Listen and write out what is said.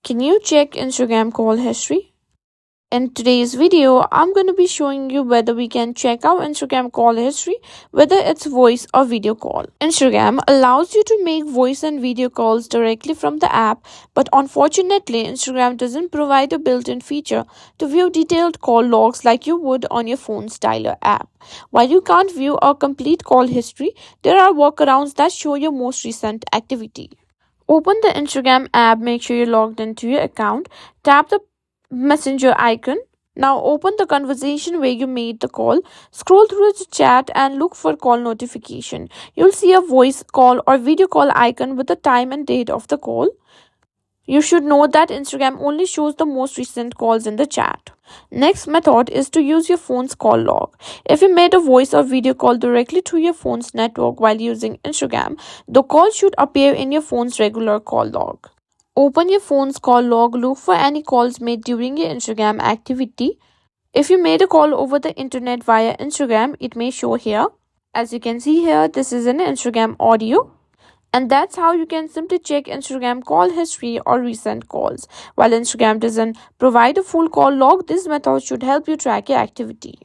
Can you check Instagram call history? In today's video, I'm going to be showing you whether we can check our Instagram call history, whether it's voice or video call. Instagram allows you to make voice and video calls directly from the app, but unfortunately, Instagram doesn't provide a built-in feature to view detailed call logs like you would on your phone's dialer app. While you can't view a complete call history, there are workarounds that show your most recent activity. Open the Instagram app, make sure you're logged into your account, tap the messenger icon. Now open the conversation where you made the call, scroll through the chat and look for call notification. You'll see a voice call or video call icon with the time and date of the call. You should know that Instagram only shows the most recent calls in the chat. Next method is to use your phone's call log. If you made a voice or video call directly to your phone's network while using Instagram, the call should appear in your phone's regular call log. Open your phone's call log, look for any calls made during your Instagram activity. If you made a call over the internet via Instagram, it may show here. As you can see here, this is an Instagram audio. And that's how you can simply check Instagram call history or recent calls. While Instagram doesn't provide a full call log, this method should help you track your activity.